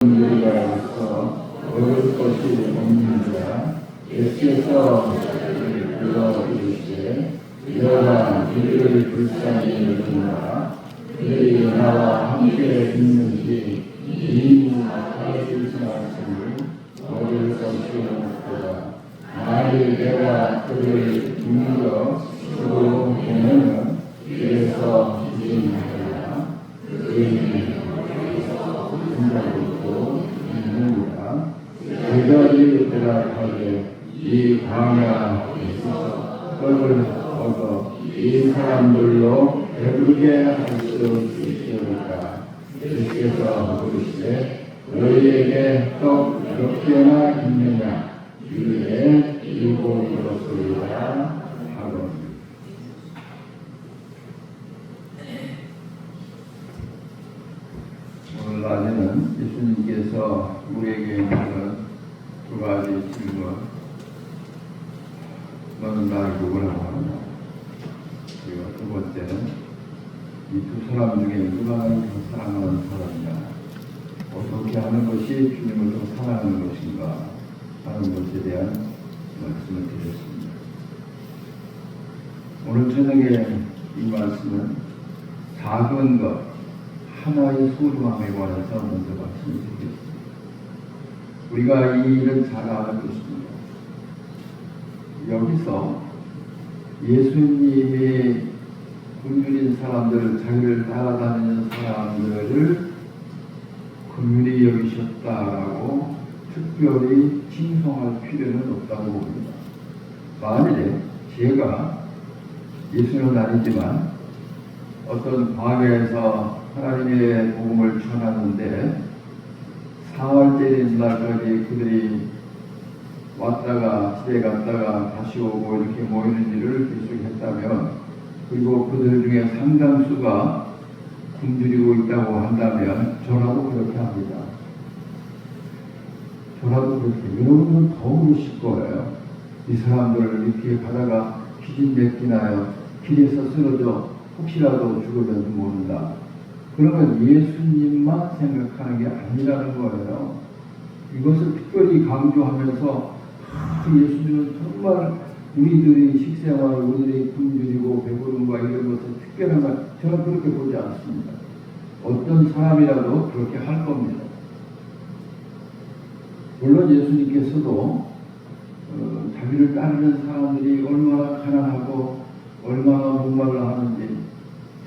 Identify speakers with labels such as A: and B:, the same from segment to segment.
A: 우리가서 얻을 것이 없느니라. 예수께서 불러 이르시되 너가 이들을 불쌍히 여기노라. 그들이 나와 함께 있는지 이미 나타내주신 말씀을 얻을 것이 없도다. 만일 내가 그를 죽는 수로 보내면 그래서 이행하리라. 그들이 그들이 대답하되 이 광야에서 떡을 얻어 이 사람들로 배부르게 할 수 있으리까. 주께서 물으시되 너희에게 떡 몇 개나 있느냐. 이르되 7 그릇이라 하거늘. 오늘 낮에는 예수님께서 우리에게 하는 두 가지 질문. 너는 나를 누구라고 하느냐. 그리고 두 번째는 이 두 사람 중에 누가 나를 더 사랑하는 사람이냐. 어떻게 하는 것이 주님을 더 사랑하는 것인가 하는 것에 대한 말씀을 드렸습니다. 오늘 저녁에 이 말씀은 작은 것 하나의 소중함에 관해서 먼저 말씀드리겠습니다. 우리가 이 일을 잘 아는 것입니다. 여기서 예수님이 굶주린 사람들, 자기를 따라다니는 사람들을 긍휼히 여기셨다라고 특별히 칭송할 필요는 없다고 봅니다. 만일에 제가 예수는 아니지만 어떤 광야에서 하나님의 복음을 전하는데 사흘째인 날까지 그들이 왔다가 집에 갔다가 다시 오고 이렇게 모이는 일을 계속했다면, 그리고 그들 중에 상당수가 굶주리고 있다고 한다면 저라도 그렇게 합니다. 저라도 그렇게. 여러분은 더 그러실 거예요. 이 사람들을 이렇게 가다가 기진맥진하여 길에서 쓰러져 혹시라도 죽으려도 모른다. 그러면 예수님만 생각하는 게 아니라는 거예요. 이것을 특별히 강조하면서 예수님은 정말 우리들이 식생활, 우리들이 굶주리고 배부른과 이런 것을 특별한 것, 저는 그렇게 보지 않습니다. 어떤 사람이라도 그렇게 할 겁니다. 물론 예수님께서도 자기를 따르는 사람들이 얼마나 가난하고 얼마나 목말라 하는지,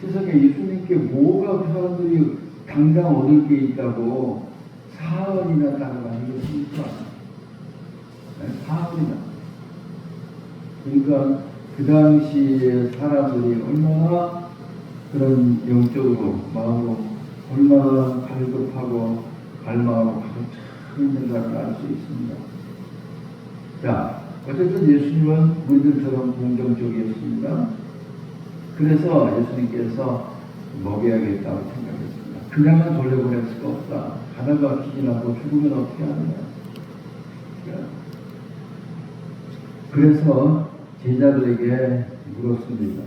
A: 세상에 예수님께 뭐가 그 사람들이 당장 얻을 게 있다고 사흘이나 따라가시겠습니까? 사흘이나. 그러니까 그 당시에 사람들이 얼마나 그런 영적으로 마음으로 얼마나 갈급하고 갈망하고 가득 차 있는가를 알 수 있습니다. 자, 어쨌든 예수님은 우리들처럼 긍정적이었습니다. 그래서 예수님께서 먹여야겠다고 생각했습니다. 그냥은 돌려보낼 수가 없다. 가다가 기진하고 죽으면 어떻게 하느냐. 그래서 제자들에게 물었습니다.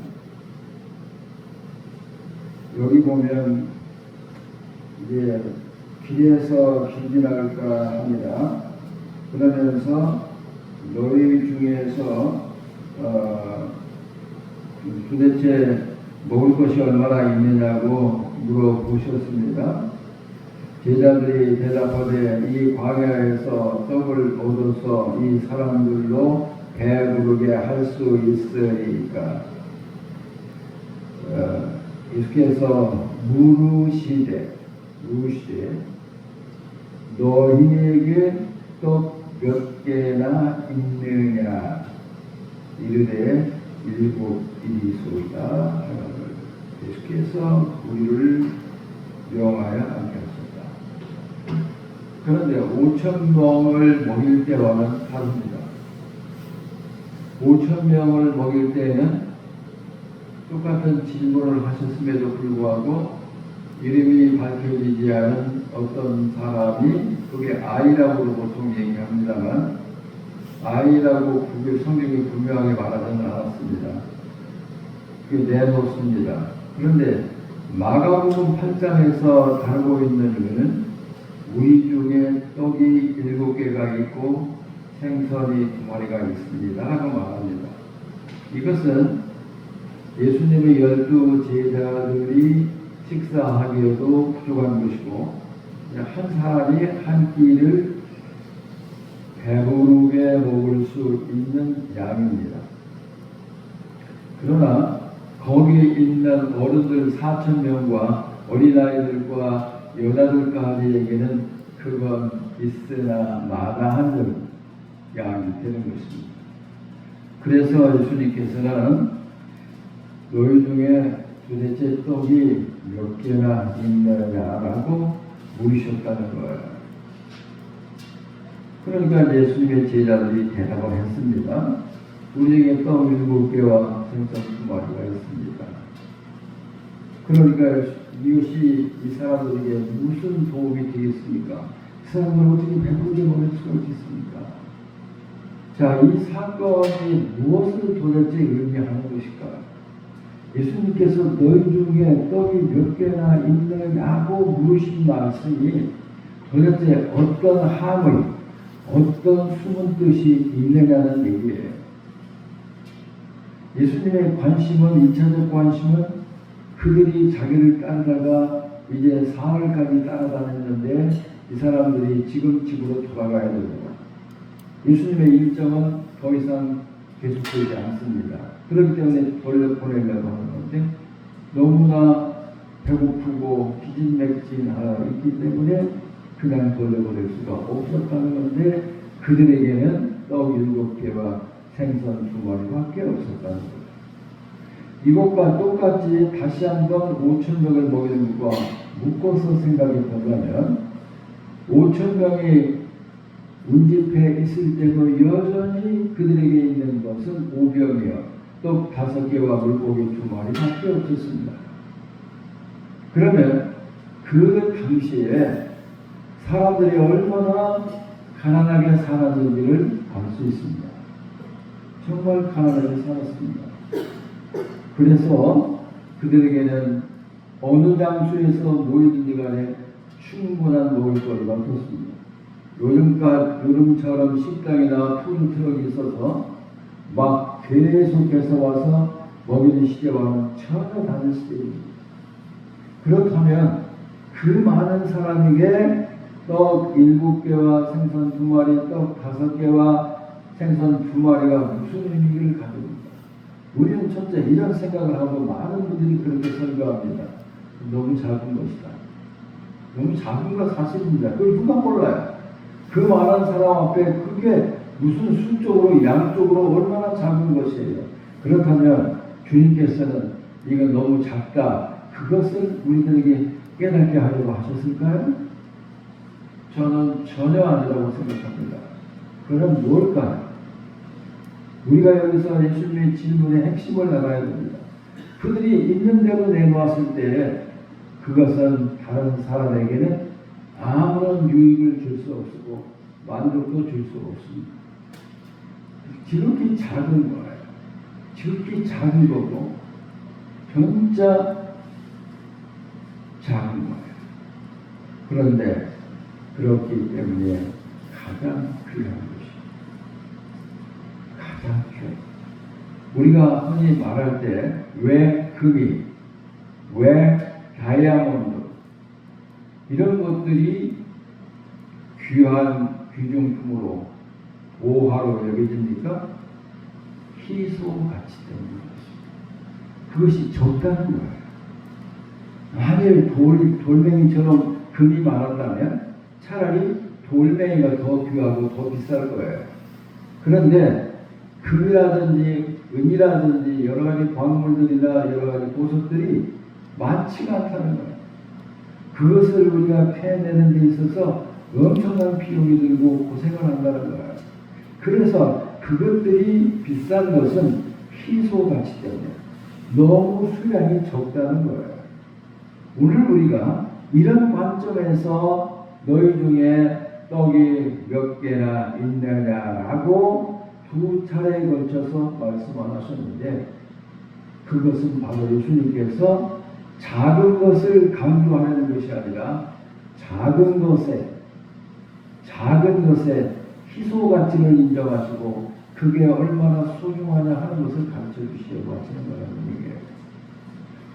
A: 여기 보면 이제 길에서 기진할까 합니다. 그러면서 너희 중에서 도대체 먹을 것이 얼마나 있느냐고 물어보셨습니다. 제자들이 대답하되 이 광야에서 떡을 얻어서 이 사람들로 배부르게 할 수 있으리까. 예수께서 물으시되 너희에게 떡 몇 개나 있느냐. 이르되 7이소이다. 예수께서 우리를 명하여 앉혔습니다. 그런데 5,000명을 먹일 때와는 다릅니다. 5,000명을 먹일 때에는 똑같은 질문을 하셨음에도 불구하고 이름이 밝혀지지 않은 어떤 사람이, 그게 아이라고 보통 얘기합니다만 아이라고 그게 성경이 분명하게 말하지는 않았습니다. 그게 내놓습니다. 그런데 마가복음 8장에서 다루고 있는 이유는 우리 중에 떡이 7개가 있고 생선이 2마리가 있습니다 라고 말합니다. 이것은 예수님의 12 제자들이 식사하기에도 부족한 것이고 한 사람이 한 끼를 배부르게 먹을 수 있는 양입니다. 그러나 거기에 있는 어른들 4,000명과 어린아이들과 여자들까지에게는 그건 있으나 마다하는 양이 되는 것입니다. 그래서 예수님께서는 너희 중에 도대체 떡이 몇 개나 있느냐라고 물으셨다는 거예요. 그러니까 예수님의 제자들이 대답을 했습니다. 우리에게 떡 7개와 생선 2마리가 있습니다. 그러니까 이것이 이 사람들에게 무슨 도움이 되겠습니까? 그 사람을 어떻게 배부르게 먹을 수가 있겠습니까? 자, 이 사건이 무엇을 도대체 의미하는 것일까요? 예수님께서 너희 중에 떡이 몇 개나 있느냐고 물으신 말씀이 도대체 어떤 함의, 어떤 숨은 뜻이 있느냐는 얘기예요. 예수님의 관심은, 2차적 관심은 그들이 자기를 따르다가 이제 사흘까지 따라다녔는데 이 사람들이 지금 집으로 돌아가야 됩니다. 예수님의 일정은 더 이상 계속되지 않습니다. 그렇기 때문에 돌려보내려고 하는 건데 너무나 배고프고 기진맥진하여 있기 때문에 그냥 돌려보낼 수가 없었다는 건데 그들에게는 떡 7개와 생선 2마리밖에 없었다는 거예요. 이것과 똑같이 다시 한번 5,000명을 먹이는 것과 묶어서 생각해 보면 5,000명이 운집해 있을 때도 여전히 그들에게 있는 것은 5병이요 떡 5개와 물고기 2마리밖에 없었습니다. 그러면 그 당시에 사람들이 얼마나 가난하게 살았는지를 알 수 있습니다. 정말 가난하게 살았습니다. 그래서 그들에게는 어느 장소에서 모이든지 간에 충분한 먹을거리가 없었습니다. 요즘처럼 식당이나 푸드트럭이 있어서 막 계속해서 와서 먹이는 시대와는 전혀 다른 시대입니다. 그렇다면 그 많은 사람에게 떡 7개와 생선 2마리, 떡 5개와 생선 2마리가 무슨 의미를 가집니까? 우리는 첫째 이런 생각을 하고 많은 분들이 그렇게 설교합니다. 너무 작은 것이다. 너무 작은 거 사실입니다. 그걸 누가 몰라요? 그 많은 사람 앞에 그게 무슨 수적으로 양적으로 얼마나 작은 것이에요. 그렇다면 주님께서는 이거 너무 작다. 그것을 우리들에게 깨닫게 하려고 하셨을까요? 저는 전혀 아니라고 생각합니다. 그럼 뭘까요? 우리가 여기서 예수님의 질문의 핵심을 나가야 됩니다. 그들이 있는 대로 내놓았을 때 그것은 다른 사람에게는 아무런 유익을 줄 수 없고 만족도 줄 수 없습니다. 지극히 작은 거예요. 지극히 작은 거고 진짜 작은 거예요. 그런데 그렇기 때문에 가장 귀한 것입니다. 가장 귀한. 우리가 흔히 말할 때 왜 금이, 왜 다이아몬드 이런 것들이 귀한 귀중품으로 보화로 여겨집니까? 희소 가치 때문입니다. 그것이 적다는 거예요. 만일 돌멩이처럼 금이 많았다면 차라리 돌멩이가 더 귀하고 더 비쌀 거예요. 그런데 금이라든지 은이라든지 여러 가지 광물들이나 여러 가지 보석들이 많지가 않다는 거예요. 그것을 우리가 캐내는 데 있어서 엄청난 비용이 들고 고생을 한다는 거예요. 그래서 그것들이 비싼 것은 희소 가치 때문에 너무 수량이 적다는 거예요. 오늘 우리가 이런 관점에서 너희 중에 떡이 몇 개나 있느냐라고 2차례에 걸쳐서 말씀을 하셨는데 그것은 바로 예수님께서 작은 것을 강조하는 것이 아니라 작은 것에 작은 것에 희소 가치를 인정하시고 그게 얼마나 소중하냐 하는 것을 가르쳐 주시려고 하시는 거라는 얘기예요.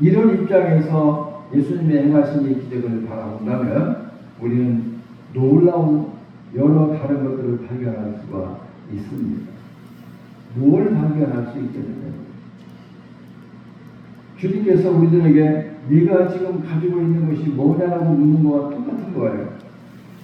A: 이런 입장에서 예수님의 행하신 이 기적을 바라본다면 우리는 놀라운 여러 다른 것들을 발견할 수가 있습니다. 뭘 발견할 수 있겠느냐? 주님께서 우리들에게 네가 지금 가지고 있는 것이 뭐냐라고 묻는 것과 똑같은 거예요.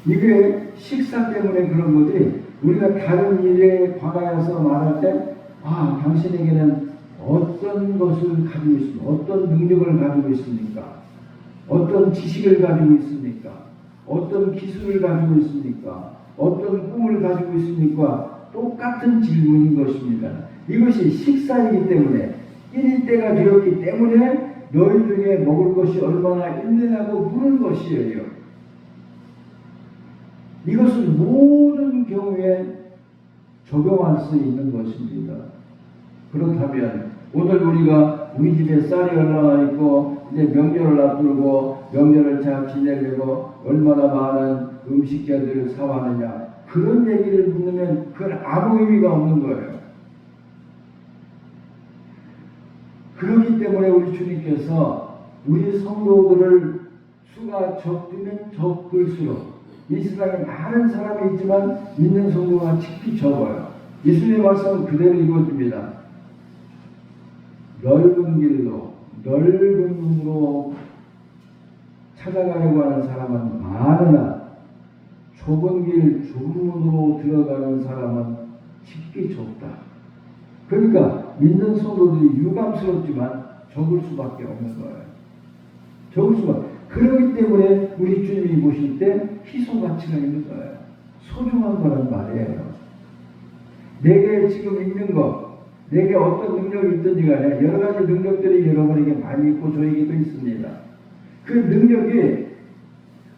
A: 이게 식사 때문에 그런 거지, 우리가 다른 일에 관하여서 말할 때 당신에게는 어떤 것을 가지고 있습니까? 어떤 능력을 가지고 있습니까? 어떤 지식을 가지고 있습니까? 어떤 기술을 가지고 있습니까? 어떤 꿈을 가지고 있습니까? 똑같은 질문인 것입니다. 이것이 식사이기 때문에, 끼니 때가 되었기 때문에 너희 중에 먹을 것이 얼마나 있느냐고 묻는 것이에요. 이것은 모든 경우에 적용할 수 있는 것입니다. 그렇다면 오늘 우리가 우리 집에 쌀이 얼마나 있고 이제 명절을 앞두고 명절을 잘 지내려고 얼마나 많은 음식재들을 사왔느냐, 그런 얘기를 묻으면 그건 아무 의미가 없는 거예요. 그렇기 때문에 우리 주님께서 우리 성도들을 수가 적으면 적을수록, 이 세상에 많은 사람이 있지만 믿는 성도가 특히 적어요. 예수님의 말씀은 그대로 읽어줍니다. 넓은 길로, 넓은 문으로 찾아가려고 하는 사람은 많으나 좁은 길, 좁은 문으로 들어가는 사람은 특히 좁다. 그러니까 믿는 성도들이 유감스럽지만 적을 수밖에 없는 거예요. 적을 수밖에. 그렇기 때문에 우리 주님이 보실 때 희소 가치가 있는 거예요. 소중한 거란 말이에요. 내게 지금 있는 것, 내게 어떤 능력이 있든지 간에 여러 가지 능력들이 여러분에게 많이 있고 저에게도 있습니다. 그 능력이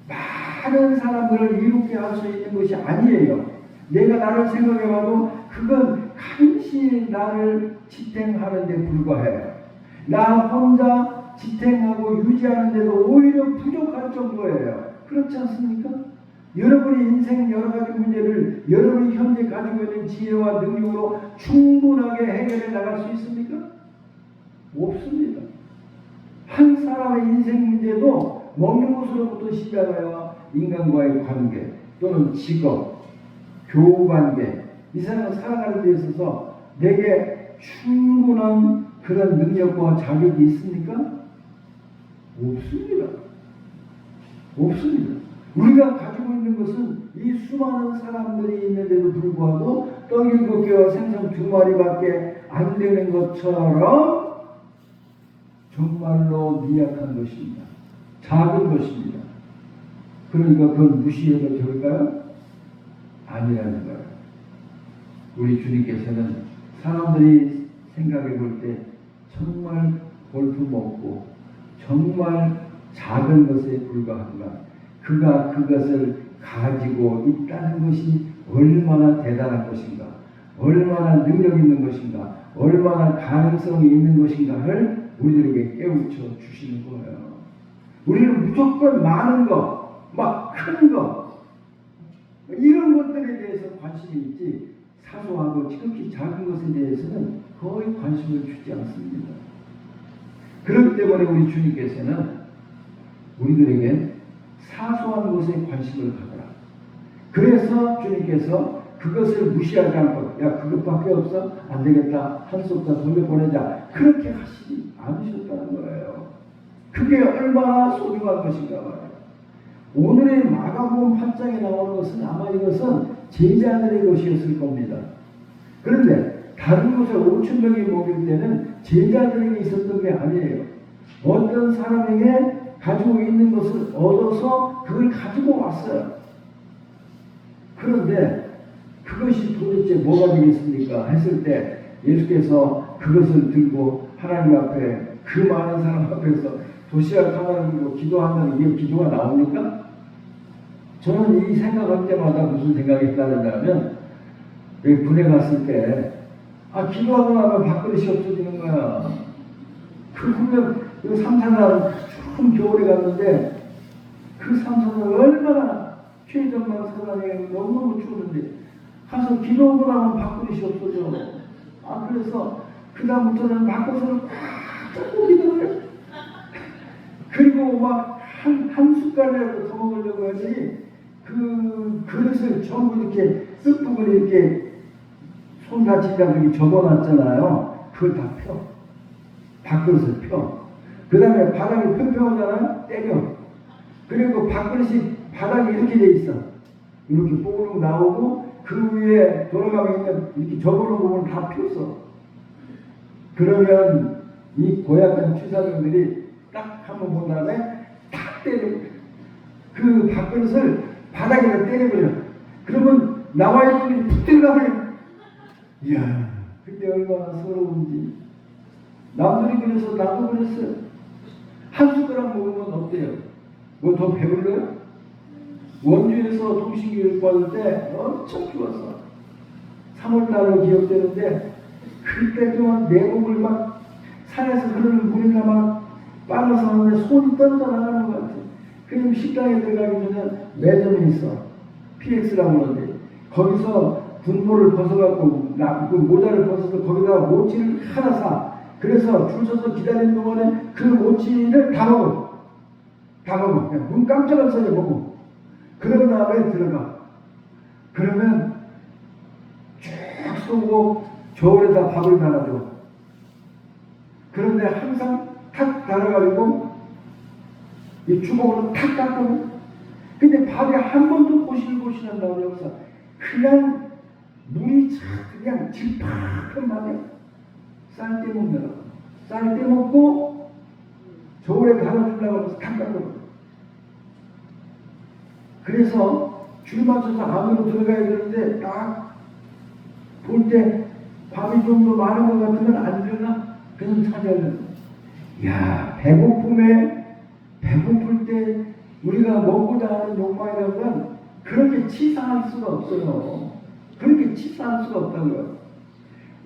A: 많은 사람들을 이롭게 할 수 있는 것이 아니에요. 내가 나를 생각해봐도 그건 간신히 나를 지탱하는 데 불과해요. 나 혼자 지탱하고 유지하는데도 오히려 부족할 정도예요. 그렇지 않습니까? 여러분의 인생 여러 가지 문제를 여러분이 현재 가지고 있는 지혜와 능력으로 충분하게 해결해 나갈 수 있습니까? 없습니다. 한 사람의 인생 문제도 먹는 것으로부터 시작하여 인간과의 관계 또는 직업, 교우관계, 이 사람을 살아가는 데 있어서 내게 충분한 그런 능력과 자격이 있습니까? 없습니다. 없습니다. 우리가 가지고 있는 것은 이 수많은 사람들이 있는데도 불구하고 떡 7개와 생선 2마리밖에 안 되는 것처럼 정말로 미약한 것입니다. 작은 것입니다. 그러니까 그걸 무시해도 될까요? 아니라는 거예요. 우리 주님께서는 사람들이 생각해 볼 때 정말 볼품없고 정말 작은 것에 불과한가, 그가 그것을 가지고 있다는 것이 얼마나 대단한 것인가, 얼마나 능력 있는 것인가, 얼마나 가능성이 있는 것인가를 우리들에게 깨우쳐 주시는 거예요. 우리는 무조건 많은 것, 막 큰 것, 이런 것들에 대해서 관심이 있지 사소하고 지극히 작은 것에 대해서는 거의 관심을 주지 않습니다. 그렇기 때문에 우리 주님께서는 우리들에게 사소한 것에 관심을 가져라. 그래서 주님께서 그것을 무시하지 않고, 야 그것밖에 없어? 안 되겠다, 한 수 없다, 돌려보내자, 그렇게 하시지 않으셨다는 거예요. 그게 얼마나 소중한 것인가 말이에요. 오늘의 마가복음 8장에 나오는 것은 아마 이것은 제자들의 것이었을 겁니다. 그런데 다른 곳에 5,000명이 모일 때는 제자들에게 있었던 게 아니에요. 어떤 사람에게 가지고 있는 것을 얻어서 그걸 가지고 왔어요. 그런데 그것이 도대체 뭐가 되겠습니까? 했을 때 예수께서 그것을 들고 하나님 앞에, 그 많은 사람 앞에서 도시락 하나를 들고 기도하면 이게 기도가 나옵니까? 저는 이 생각할 때마다 무슨 생각이 나느냐면, 여기 군에 갔을 때 기도하고 나면 밥그릇이 없어지는 거야. 그러면 3, 4날 추운 겨울에 갔는데 그 3, 4날 얼마나 최전방 사단에 너무너무 추웠는데 가서 기도하고 나면 밥그릇이 없어져. 그래서 그 다음부터는 밥그릇을 꽉 잡고 기도를 해. 그리고 막 한 숟갈이라도 더 먹으려고 하지 그 그릇을 전부 이렇게 끝부분에 이렇게 손 다치다가 여기 접어놨잖아요. 그걸 다 펴. 밥그릇을 펴. 그 다음에 바닥이 평평하잖아요. 때려. 그리고 밥그릇이 바닥이 이렇게 돼 있어. 이렇게 뽀록 나오고 그 위에 돌아가면 있는 이렇게 접어놓은 부분을 다 폈어. 그러면 이 고약한 취사병들이 딱 한번 본 다음에 탁 때려. 그 밥그릇을 바닥에다 때려버려. 그러면 나와 있는 분이 푹 들어가버려. 이야, 그때 얼마나 서러운지. 남들이 그래서 나도 그랬어요. 한 숟가락 먹으면 어때요? 뭐 더 배불러요? 원주에서 통신교육 받을 때 엄청 좋았어. 3월달로 기억되는데 그때 그만 내복을 막 산에서 흐르는 물이나 막 빨아서 하는데 손이 떨어져 나가는 것 같아. 그럼 식당에 들어가기 전에 매점이 있어. PX라고 하는데 거기서 분모를 벗어갖고 그 모자를 벗어서 거기다가 모찌를 하나 사. 그래서 줄 서서 기다리는 동안에 그 모찌를 다 먹어. 다 먹어. 눈 깜짝할 사이에 먹어. 그런 다음에 들어가. 그러면 쭉 쏘고 저울에다 밥을 달아줘. 그런데 항상 탁 달아가지고 이 주먹으로 탁 깎으면 근데 밥이 한 번도 보실보실한다고 역사. 그냥 물이 참 그냥 질팍한 밥에 쌀 때 먹느라고. 쌀 때 먹고 저울에 달아주려고 해서 탁 깎으면 그래서 줄 맞춰서 안으로 들어가야 되는데 딱 볼 때 밥이 좀 더 많은 것 같으면 안 들어가? 그래서 찾아야 야, 배고플 때 우리가 먹고자 하는 욕망이라는 건 그렇게 치사할 수가 없어요. 그렇게 치사할 수가 없다고요.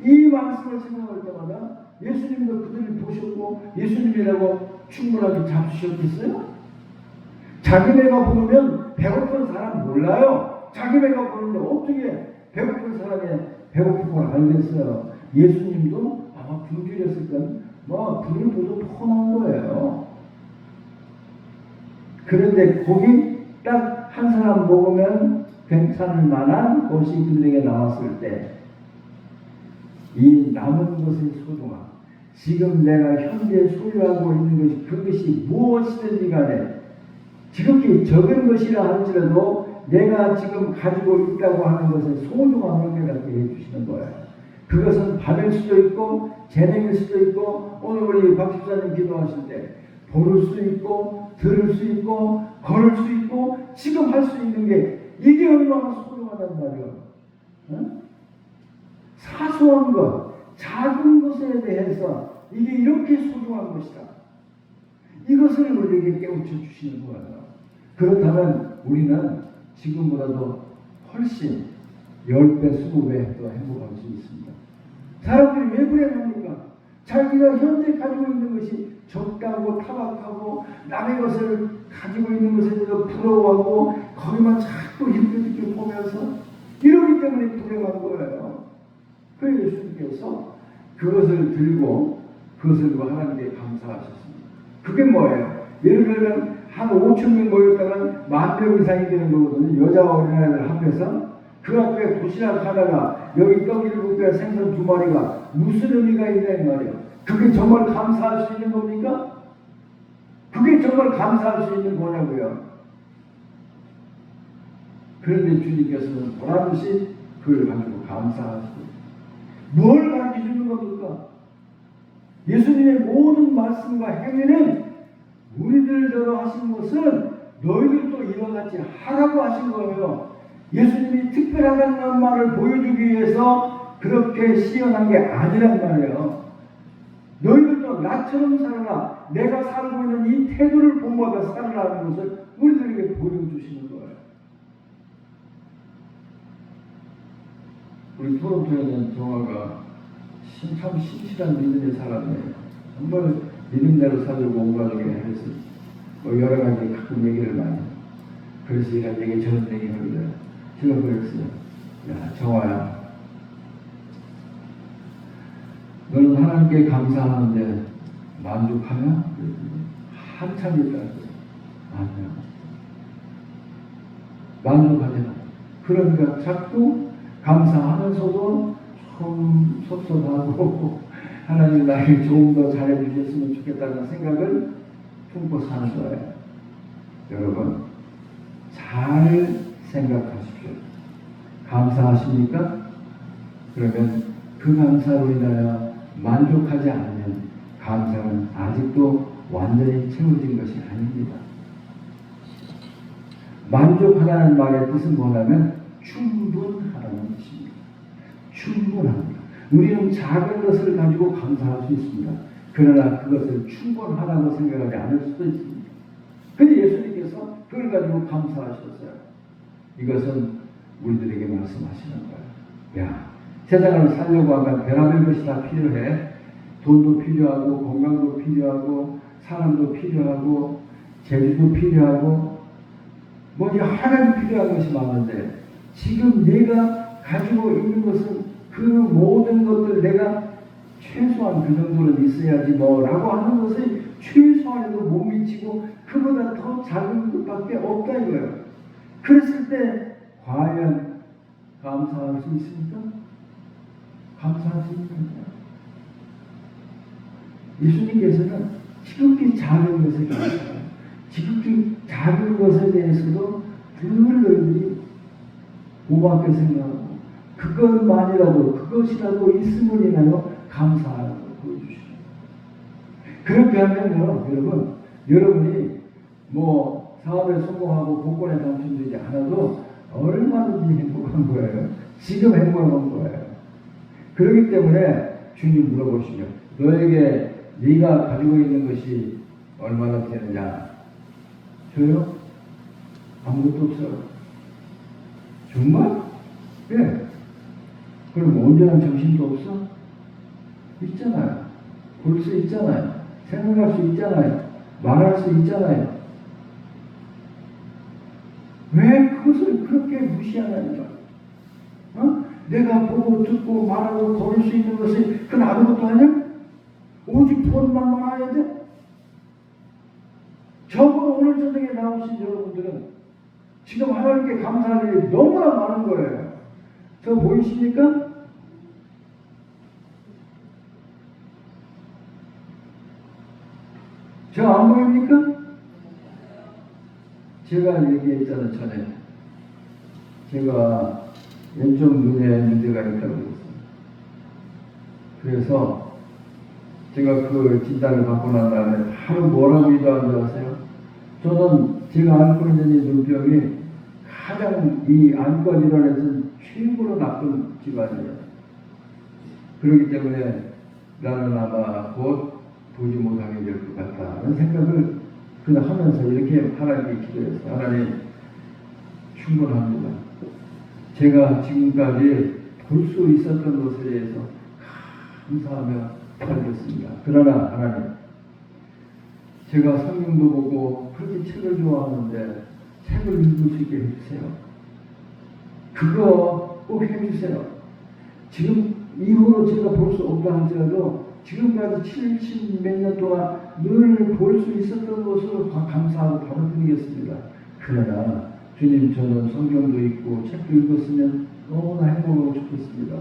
A: 이 말씀을 생각할 때마다 예수님도 그들을 보셨고 예수님이라고 충분하게 잡수셨겠어요? 자기 배가 부르면 배고픈 사람 몰라요. 자기 배가 부르는데 어떻게 배고픈 사람의 배고픈 걸 알겠어요. 예수님도 아마 굶주렸을 건 불을 보도 뻔한 거예요. 그런데 거기 딱 한 사람 먹으면 괜찮을 만한 것이 그들에게 나왔을 때 이 남은 것의 소중함, 지금 내가 현재 소유하고 있는 것이 그것이 무엇이든지 간에 지극히 적은 것이라 할지라도 내가 지금 가지고 있다고 하는 것의 소중함을 깨닫게 해주시는 거예요. 그것은 밤일 수도 있고 재능일 수도 있고 오늘 우리 박 집사님 기도하실 때 보를 수 있고 들을 수 있고 걸을 수 있고 지금 할 수 있는 게 이게 얼마나 소중하단 말이에요. 응? 사소한 것, 작은 것에 대해서 이게 이렇게 소중한 것이다. 이것을 우리에게 깨우쳐 주시는 거예요. 그렇다면 우리는 지금보다도 훨씬 10배, 20배 더 행복할 수 있습니다. 사람들이 왜 불행합니까? 자기가 현재 가지고 있는 것이 적다고 타박하고 남의 것을 가지고 있는 것에 대해서 부러워하고 거기만 자꾸 이렇게 보면서 이러기 때문에 불행한 거예요. 그래서 예수님께서 그것을 들고 그것을 하나님께 감사하셨습니다. 그게 뭐예요? 예를 들면 한 5,000명 모였다면 10,000명 이상이 되는 거거든요. 여자와 어린아이들 합해서. 그 앞에 도시락 하나가 여기 떡 7개 생선 2마리가 무슨 의미가 있냐 이 말이에요. 그게 정말 감사할 수 있는 겁니까? 그게 정말 감사할 수 있는 거냐고요. 그런데 주님께서는 보라듯이 그걸 가지고 감사하시고 뭘 가르쳐주는 겁니까? 예수님의 모든 말씀과 행위는 우리들대로 하신 것은 너희들도 이와 같이 하라고 하신 거예요. 예수님이 특별하다는 말을 보여주기 위해서 그렇게 시연한 게 아니란 말이에요. 너희들도 나처럼 살아라. 내가 살고 있는 이 태도를 본받아 살아라는 것을 우리들에게 보여주시는 거예요. 우리 토론토에 있는 정화가 참 신실한 믿음의 사람이에요. 정말 믿음대로 살려고 온 가족에 해서 여러 가지 가끔 얘기를 많이 해요. 그래서 이런 얘기 저런 얘기 하길래 제가 그랬어요. 야, 정화야, 너는 하나님께 감사하는데 만족하냐? 한참 있다고. 아니야. 만족하냐? 그러니까 자꾸 감사하면서도 좀 섭섭하고 하나님 나에게 조금 더 잘해주셨으면 좋겠다는 생각을 품고 사는 거예요. 여러분, 잘 생각하십시오. 감사하십니까? 그러면 그 감사로 인하여 만족하지 않으면 감사는 아직도 완전히 채워진 것이 아닙니다. 만족하라는 말의 뜻은 뭐냐면 충분하라는 뜻입니다. 충분합니다. 우리는 작은 것을 가지고 감사할 수 있습니다. 그러나 그것을 충분하다고 생각하지 않을 수도 있습니다. 근데 예수님께서 그걸 가지고 감사하셨어요. 이것은 우리들에게 말씀하시는 거예요. 야, 세상을 살려고 하면 별의별 것이 다 필요해. 돈도 필요하고 건강도 필요하고 사람도 필요하고 재주도 필요하고 뭐 여러 가지 필요한 것이 많은데 지금 내가 가지고 있는 것은 그 모든 것들 내가 최소한 그 정도는 있어야지 뭐라고 하는 것이 최소한에도 못 미치고 그보다 더 작은 것밖에 없다 이거예요. 그랬을 때 과연 감사할 수 있습니까? 감사할 수 있습니까? 예수님께서는 지극히 작은 것에 감사해요. 지극히 작은 것에 대해서도 늘 고맙게 생각하고 그것만이라도 그것이라도 있음을 인하여 감사하라고 보여주시죠. 그렇게 하면요, 여러분이 뭐 사업에 성공하고 복권에 당첨되지 않아도 얼마든지 행복한 거예요. 지금 행복한 거예요. 그렇기 때문에 주님 물어보시죠. 너에게 네가 가지고 있는 것이 얼마나 되느냐? 저요? 아무것도 없어요. 정말? 예. 그럼 온전한 정신도 없어? 있잖아요. 볼 수 있잖아요. 생각할 수 있잖아요. 말할 수 있잖아요. 왜 그것을 그렇게 무시하냐니까? 어? 내가 보고 듣고 말하고 걸을 수 있는 것이 그건 아무것도 아니야? 오직 돈만 많아야 돼? 저보고 오늘 저녁에 나오신 여러분들은 지금 하나님께 감사할 일이 너무나 많은 거예요. 저 보이십니까? 저 안 보입니까? 제가 얘기했잖아요, 전에. 제가 왼쪽 눈에 문제가 있다고 그랬어요. 그래서 제가 그 진단을 받고 난 다음에 바로 뭐라고 위로한 줄 아세요? 저는 제가 앓고 있는 이 눈병이 가장 이 안과 질환에서 최고로 나쁜 질환이에요. 그렇기 때문에 나는 아마 곧 보지 못하게 될 것 같다는 생각을 그냥 하면서 이렇게 하나님께 기도했어요. 하나님, 충분합니다. 제가 지금까지 볼 수 있었던 것에 대해서 감사하며 살겠습니다. 그러나 하나님, 제가 성경도 보고 그렇게 책을 좋아하는데 책을 읽을 수 있게 해주세요. 그거 꼭 해주세요. 지금 이후로 제가 볼 수 없다 할지라도 지금까지 70 몇 년 동안 늘 볼 수 있었던 것을 감사하고 받아드리겠습니다. 그러나 주님, 저는 성경도 읽고 책도 읽었으면 너무나 행복하고 좋겠습니다.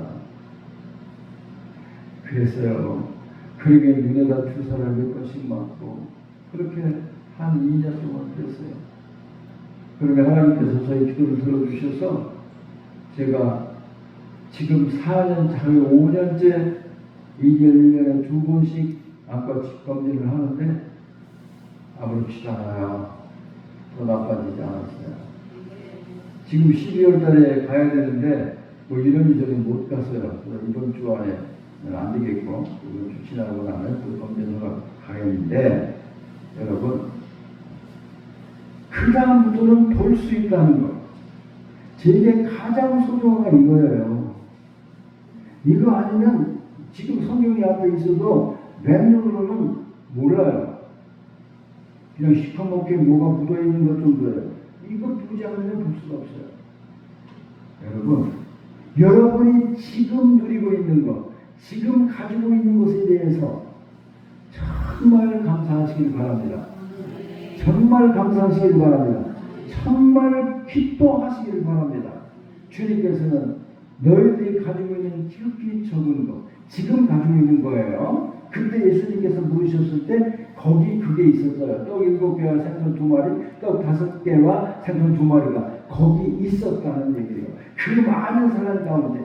A: 그랬어요. 그러게 눈에다 주사를 몇 번씩 맞고 그렇게 한 2년 동안 그랬어요. 그러니까 하나님께서 저희 기도를 들어주셔서 제가 지금 4년, 차에 5년째 2개월, 1년에 2번씩 안과 검진을 하는데 아무렇지도 않아요. 더 나빠지지 않았어요. 지금 12월 달에 가야 되는데 뭐 이런저런 못 갔어요. 이번 주 안에는 안 되겠고 이번 주 지나고 나면 또 검진을 가겠는데 여러분, 그 다음부터는 볼 수 있다는 것. 제게 가장 소중한 건 이거예요. 이거 아니면 지금 성경이 앞에 있어도 맨눈으로는 몰라요. 그냥 시커멓게 뭐가 묻어있는 것 정도예요. 이거 보지 않으면 볼 수가 없어요. 여러분, 여러분이 지금 누리고 있는 것, 지금 가지고 있는 것에 대해서 정말 감사하시길 바랍니다. 정말 감사하시길 바랍니다. 정말 기뻐하시길 바랍니다. 주님께서는 너희들이 가지고 있는 지극히 적은 것, 지금 가지고 있는 거예요. 그때 예수님께서 물으셨을 때 거기 그게 있었어요. 떡 7개와 생선 2마리, 떡 5개와 생선 2마리가 거기 있었다는 얘기예요. 그 많은 사람 가운데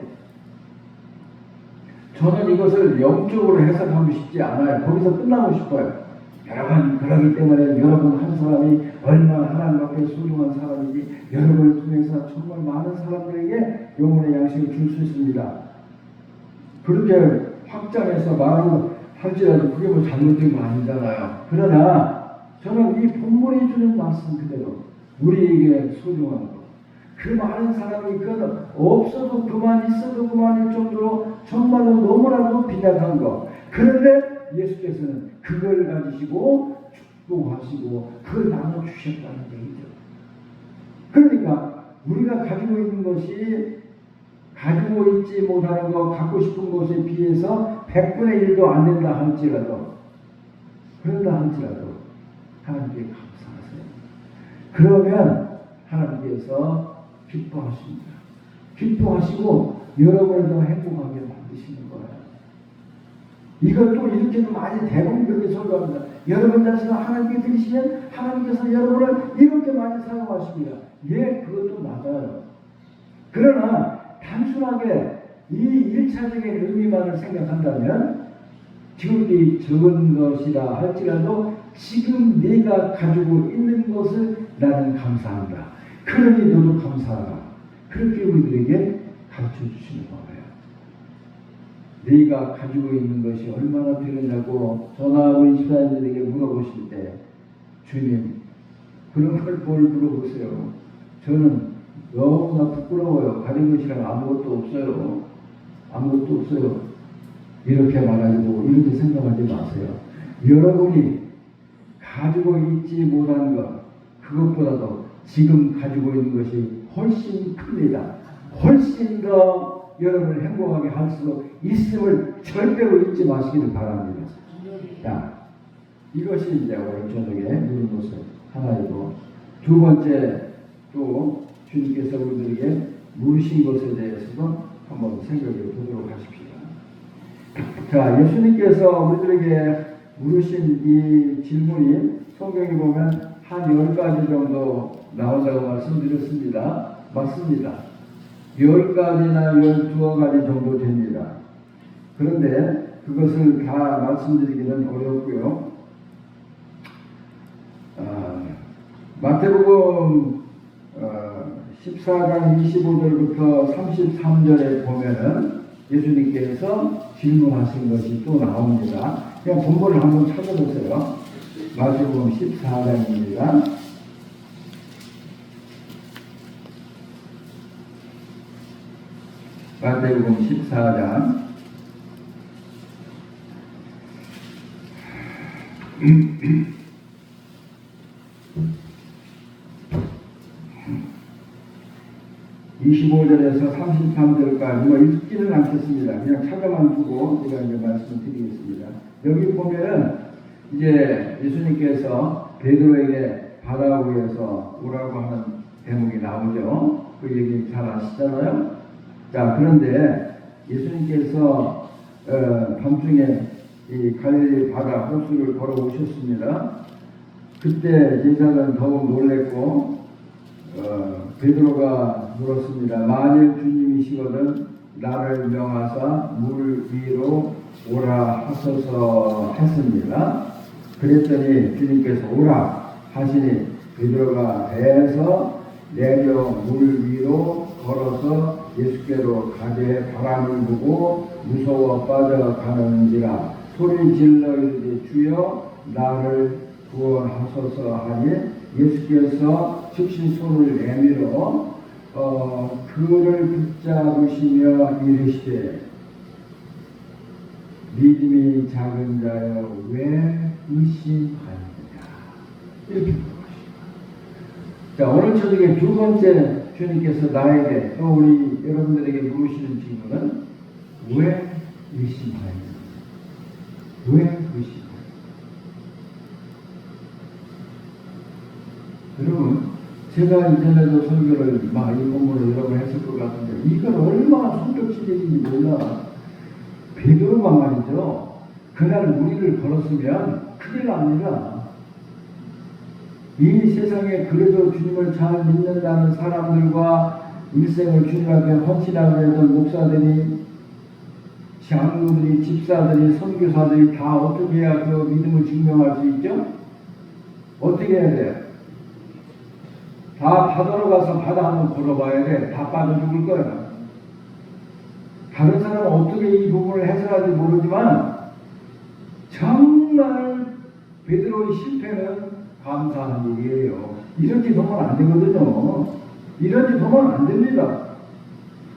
A: 저는 이것을 영적으로 해석하고 싶지 않아요. 거기서 끝나고 싶어요. 여러분, 그러기 때문에 여러분 한 사람이 얼마나 하나님 앞에 소중한 사람인지 여러분을 통해서 정말 많은 사람들에게 영혼의 양식을 줄 수 있습니다. 그렇게 확장해서 말을 할지라도 그게 뭐 잘못된 거 아니잖아요. 그러나 저는 이 본문이 주는 말씀 그대로 우리에게 소중한 것, 그 많은 사람이 없어도 그만 있어도 그만일 정도로 정말로 너무나도 빈약한 것, 그런데 예수께서는 그걸 가지시고 축복하시고 그걸 나눠주셨다는 얘기죠. 그러니까 우리가 가지고 있는 것이 가지고 있지 못하는 것, 갖고 싶은 것에 비해서 100분의 1도 안 된다 할지라도, 그런다 할지라도 하나님께 감사하세요. 그러면 하나님께서 기뻐하십니다. 기뻐하시고 여러분을 더 행복하게 만드시는 거예요. 이것도 이렇게도 많이 대부분 그렇게 설교합니다. 여러분 자신을 하나님께 드리시면 하나님께서 여러분을 이렇게 많이 사용하십니다. 예, 그것도 맞아요. 그러나 단순하게 이 1차적인 의미만을 생각한다면 지극히 적은 것이라 할지라도 지금 내가 가지고 있는 것을 나는 감사한다. 그러니 너도 감사하라. 그렇게 우리들에게 가르쳐 주시는 거예요. 네가 가지고 있는 것이 얼마나 되느냐고 저나 우리 집사님들에게 물어보실 때 주님, 그런 걸 뭘 물어보세요. 저는 너무나 부끄러워요. 가진 것이랑 아무것도 없어요. 아무것도 없어요. 이렇게 말하고 이렇게 생각하지 마세요. 여러분이 가지고 있지 못한 것, 그것보다도 지금 가지고 있는 것이 훨씬 큽니다. 훨씬 더 여러분을 행복하게 할 수 있음을 절대로 잊지 마시기를 바랍니다. 자, 이것이 이제 오늘 저녁에 누린 것은 하나이고, 두 번째 또 주님께서 우리들에게 물으신 것에 대해서도 한번 생각해 보도록 하십시오. 자, 예수님께서 우리들에게 물으신 이 질문이 성경에 보면 한 10가지 정도 나온다고 말씀드렸습니다. 맞습니다. 10가지나 12가지 정도 됩니다. 그런데 그것을 다 말씀드리기는 어렵고요. 마태복음 14장 25절부터 33절에 보면은 예수님께서 질문하신 것이 또 나옵니다. 그냥 본문을 한번 찾아보세요. 마태복음 14장입니다. 마태복음 14장 25절에서 33절까지 뭐 읽지는 않겠습니다. 그냥 찾아만 두고 제가 이제 말씀을 드리겠습니다. 여기 보면은 이제 예수님께서 베드로에게 바다 위에서 오라고 하는 대목이 나오죠. 그 얘기 잘 아시잖아요. 자, 그런데 예수님께서 밤중에 이 갈릴리 바다 호수를 걸어 오셨습니다. 그때 제자는 더욱 놀랬고 베드로가 물었습니다. 만일 주님이시거든 나를 명하사 물 위로 오라 하소서 했습니다. 그랬더니 주님께서 오라 하시니 베드로가 배에서 내려 물 위로 걸어서 예수께로 가되 바람을 보고 무서워 빠져가는지라 소리 질러 이르되 주여 나를 구원하소서 하니 예수께서 즉시 손을 내밀어 그를 붙잡으시며 이르시되 믿음이 작은 자여 왜 의심하느냐 이렇게 물어보십니다. 자, 오늘 저녁에 두 번째 주님께서 나에게 또 우리 여러분들에게 물으시는 질문은 왜 의심하였느냐? 왜 의심하였느냐? 여러분, 제가 이전에도 설교를 막 이 본문을 여러 번 했을 것 같은데 이걸 얼마나 성격지대인지 몰라. 베드로가 말이죠. 그날 무리를 걸었으면 큰일 납니다. 이 세상에 그래도 주님을 잘 믿는다는 사람들과 일생을 주님 앞에 헌신하고 했던 목사들이, 장로들이, 집사들이, 선교사들이 다 어떻게 해야 그 믿음을 증명할 수 있죠? 어떻게 해야 돼요? 다 바다로 가서 바다 한번 걸어봐야 돼. 다 빠져 죽을 거야. 다른 사람은 어떻게 이 부분을 해석할지 모르지만 정말 베드로의 실패는 감사한 일이에요. 이렇게 보면 안 되거든요. 이렇게 보면 안 됩니다.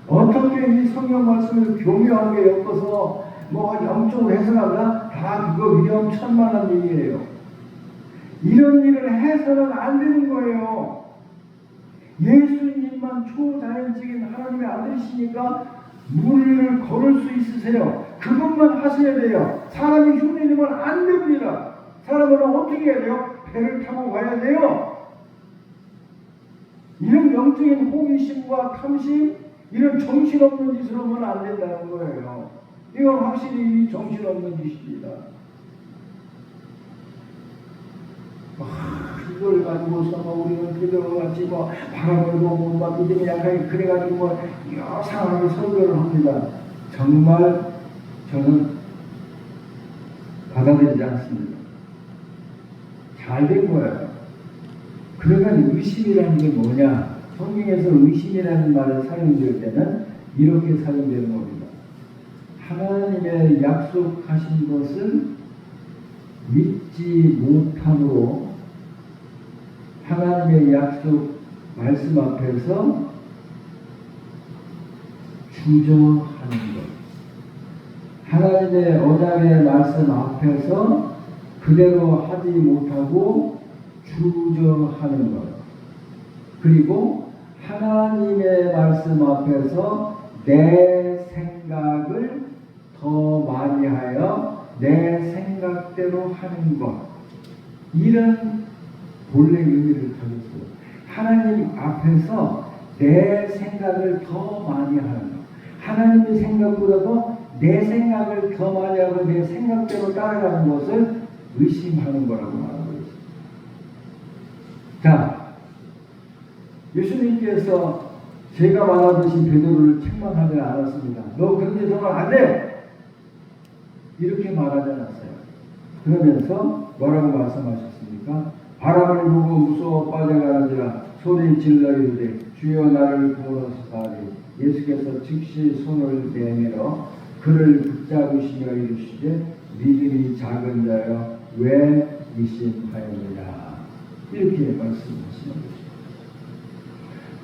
A: 어떻게 이 성경 말씀을 교묘하게 엮어서 뭐 영적으로 해석하다 다 그거 위험천만한 일이에요. 이런 일을 해서는 안 되는 거예요. 예수님만 초자연적인 하나님의 아들이시니까 물을 걸을 수 있으세요. 그것만 하셔야 돼요. 사람이 흉내내면 안 됩니다. 사람은 어떻게 해야 돼요? 배를 타고 가야 돼요. 이런 영적인 호기심과 탐심, 이런 정신없는 짓을 하면 안 된다는 거예요. 이건 확실히 정신없는 짓입니다. 이걸 가지고서 뭐 우리는 그대로같이 뭐 바람을 보고 막 믿음이 약하게 그래가지고 뭐 이상하게 설교를 합니다. 정말 저는 받아들이지 않습니다. 잘 된 거예요. 그러면 의심이라는 게 뭐냐? 성경에서 의심이라는 말을 사용될 때는 이렇게 사용되는 겁니다. 하나님의 약속하신 것을 믿지 못함으로 하나님의 약속 말씀 앞에서 주저하는 것. 하나님의 언약의 말씀 앞에서 그대로 하지 못하고 주저하는 것. 그리고 하나님의 말씀 앞에서 내 생각을 더 많이 하여 내 생각대로 하는 것. 이런 본래 의미를 가졌어요. 하나님 앞에서 내 생각을 더 많이 하는 것. 하나님의 생각보다도 내 생각을 더 많이 하고 내 생각대로 따라가는 것을 의심하는 거라고 말하고 있습니다. 자, 예수님께서 제가 말하듯이 베드로를 책망하지 않았습니다. 너 그런 데 정말 안 돼! 이렇게 말하지 않았어요. 그러면서 뭐라고 말씀하셨습니까? 바람을 보고 무서워 빠져가는지라 소리 질러 이르되 주여 나를 구원하소서. 예수께서 즉시 손을 내밀어 그를 붙잡으시며 이르시되 믿음이 작은 자여 왜 의심하였느냐. 이렇게 말씀하시는 것입니다.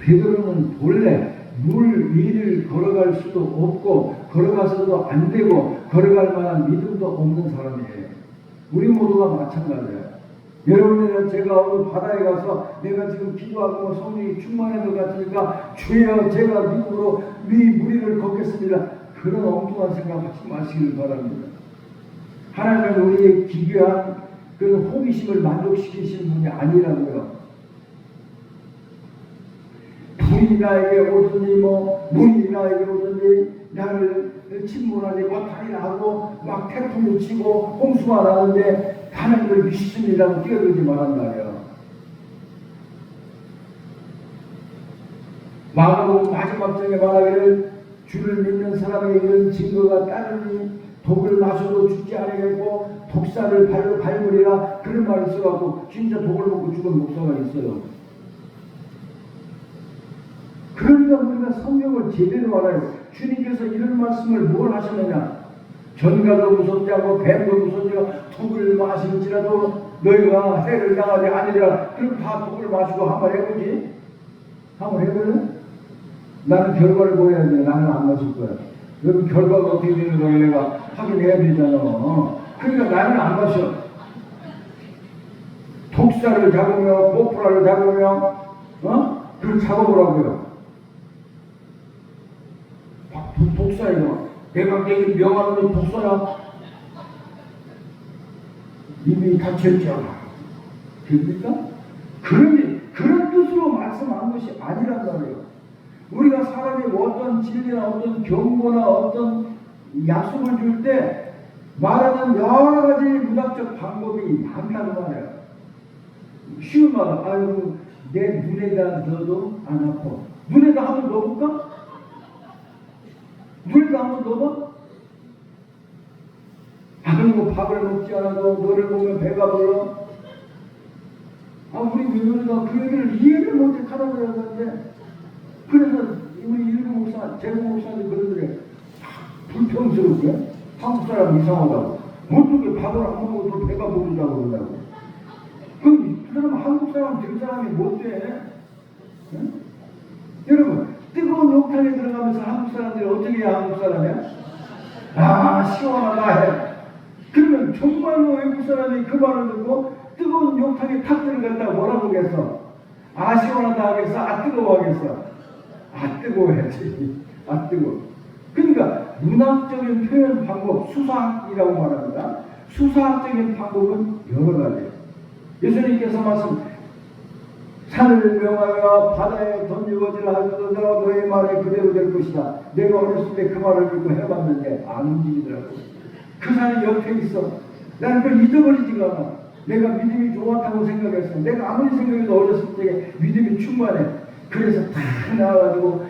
A: 베드로는 본래 물 위를 걸어갈 수도 없고 걸어가서도 안 되고 걸어갈 만한 믿음도 없는 사람이에요. 우리 모두가 마찬가지예요. 여러분들은 제가 어느 바다에 가서 내가 지금 기도하고 성령이 충만한 것 같으니까 주여 제가 믿음으로 위 무리를 걷겠습니다. 그런 엉뚱한 생각하지 마시길 바랍니다. 하나님은 우리의 기괴한 그런 호기심을 만족시키시는 분이 아니라고요. 불이 나에게 오든지 물이 나에게 오든지 나를 침몰하지 못하게 하고 막 태풍이 치고 홍수가 나는데 하나님을 믿습니다고 뛰어들지 말란 말이에요. 마가복음 마지막 장에 말하기를 주를 믿는 사람에게 이런 증거가 따르니 독을 마셔도 죽지 않겠고 독사를 발로 밟으리라 그런 말이 있어갖고 진짜 독을 먹고 죽은 목사가 있어요. 그러니까 우리가 성경을 제대로 알아요. 주님께서 이런 말씀을 뭘 하셨느냐? 전가도 무섭지 않고 뱀도 무섭지 않고 독을 마실지라도 너희가 해를 당하지 아니라. 그럼 다 독을 마시고 한번 해보지? 한번 해볼래? 나는 결과를 보여야 돼. 나는 안 마실 거야. 여러분 결과가 어떻게 되는 거야 내가 확인해야 되잖아. 그러니까 나는 안 마셔. 독사를 잡으며 고프라를 잡으며 그걸 잡아보라고요. 독사예요. 내가 내게 명하는 건 독사야. 이미 닫혔잖아. 됩니까? 그런 뜻으로 말씀한 것이 아니란 말이에요. 우리가 사람이 어떤 진리나 어떤 경고나 어떤 약속을 줄 때 말하는 여러 가지 문학적 방법이 많다는 말이에요. 쉬운 말, 아이고, 내 눈에다 넣어도 안 아파. 눈에다 한번 넣어볼까? 눈에다 한번 넣어봐? 아이고, 밥을 먹지 않아도 너를 보면 배가 불러. 우리 며느리가 그 얘기를 이해를 못해 하라고 그러는데, 그래서 우리 일부 목사, 제국 목사님 그러더래. 불평스럽게 한국 사람 이상하다고. 어떻게 밥을 안 먹어도 배가 부른다고 그러다고. 그 사람 한국 사람, 저 사람이 못돼. 응? 여러분, 뜨거운 욕탕에 들어가면서 한국 사람들이 어떻게 해야 한국 사람이야? 시원하다 해. 그러면 정말로 외국 사람이 그 말을 듣고 뜨거운 욕탕에 탁 들어갔다 뭐라 그러겠어? 시원하다 하겠어? 뜨거워 하겠어? 뜨거워야지. 뜨거워. 그러니까 문학적인 표현 방법, 수사학이라고 말합니다. 수사학적인 방법은 여러 가지예요. 예수님께서 말씀, 산을 명하여 바다에 던지고질 하여도 너의 말에 그대로 될 것이다. 내가 어렸을 때 그 말을 듣고 해봤는데 안 움직이더라고. 그 산이 옆에 있어. 나는 그걸 잊어버리지가 않아. 내가 믿음이 좋았다고 생각했어. 내가 아무리 생각해도 어렸을 때 믿음이 충만해. 그래서 다 나와가지고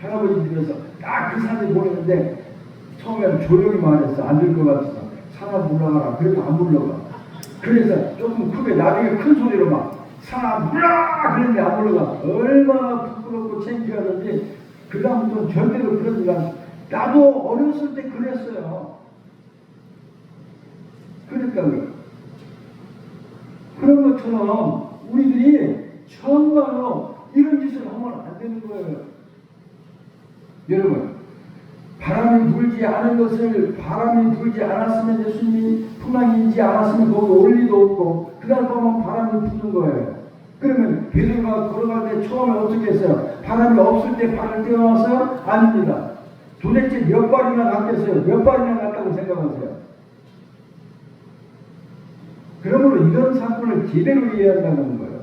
A: 할아버지 집에서 딱 그 산을 보냈는데 처음에는 조용히 말했어. 안 될 것 같아서. 산아 물러가라. 그래도 안 물러가. 그래서 조금 크게 나중에 큰 소리로 막 산아 물러가! 그랬는데 안 물러가. 얼마나 부끄럽고 창피하던지 그 다음부터는 절대로 그러지 않아. 나도 어렸을 때 그랬어요. 그랬다고요. 그런 것처럼 우리들이 정말로 이런 짓을 하면 안 되는 거예요. 여러분, 바람이 불지 않은 것을 바람이 불지 않았으면 예수님이 풍랑이지 않았으면 거기 올 리도 없고 그날 보면 바람이 부는 거예요. 그러면 베드로가 걸어갈 때 처음에 어떻게 했어요? 바람이 없을 때 발을 떼어놨어요? 아닙니다. 도대체 몇 발이나 갔겠어요? 몇 발이나 갔다고 생각하세요? 그러므로 이런 사건을 제대로 이해한다는 거예요.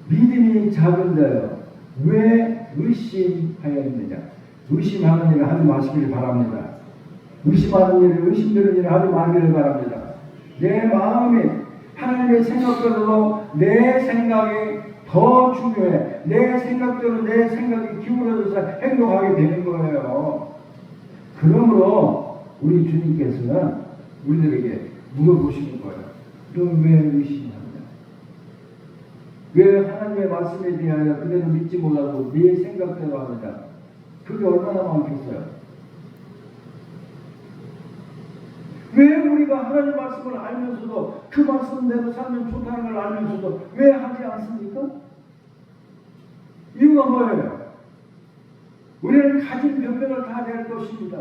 A: 믿음이 작은 자여 왜 의심하였느냐? 의심하는 일을 하지 마시길 바랍니다. 의심하는 일을, 의심되는 일을 하지 말기를 바랍니다. 내 마음이 하나님의 생각대로 내 생각이 더 중요해. 내 생각대로 내 생각이 기울어져서 행동하게 되는 거예요. 그러므로 우리 주님께서는 우리들에게 물어보시는 거예요. 너 왜 의심하냐? 왜 하나님의 말씀에 대하여 그대로 믿지 못하고 네 생각대로 하느냐? 그게 얼마나 많겠어요? 왜 우리가 하나님 말씀을 알면서도 그 말씀대로 살면 좋다는 걸 알면서도 왜 하지 않습니까? 이유가 뭐예요? 우리는 가진 변명을 다 낼 것입니다.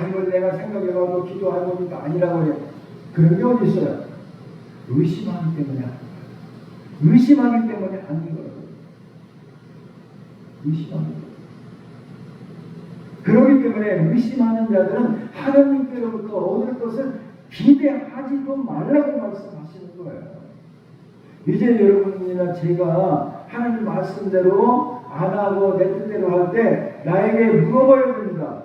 A: 이걸 내가 생각해봐도 기도해보니까 아니라고 해요. 그런 게 어디 있어요? 의심하기 때문에 의심하기 때문에 아닌 거예요. 의심하기 때문에. 그렇기 때문에 의심하는 자들은 하나님께로부터 얻을 것을 기대하지도 말라고 말씀하시는 거예요. 이제 여러분이나 제가 하나님 말씀대로 안 하고 내 뜻대로 할 때 나에게 물어봐야 됩니다.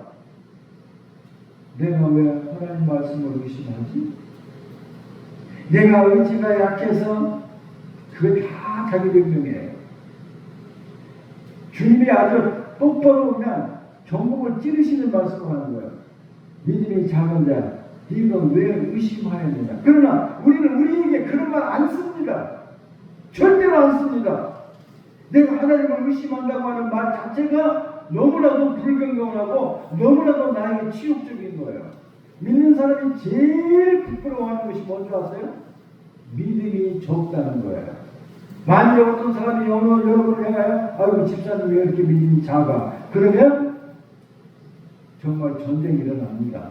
A: 내가 왜 하나님 말씀을 의심하지? 내가 의지가 약해서 그게 다 자기 변명이에요. 주님이 아주 똑바로 그냥 전국을 찌르시는 말씀을 하는 거예요. 믿음이 작은 자, 네가 왜 의심하였느냐. 그러나 우리는 우리에게 그런 말 안 씁니다. 절대로 안 씁니다. 내가 하나님을 의심한다고 하는 말 자체가 너무나도 불경건하고 너무나도 나에게 치욕적인 거예요. 믿는 사람이 제일 부끄러워하는 것이 뭔지 아세요? 믿음이 적다는 거예요. 만일 어떤 사람이 여러분을 향하여 아이고 집사님 왜 이렇게 믿음이 작아? 그러면 정말 전쟁이 일어납니다.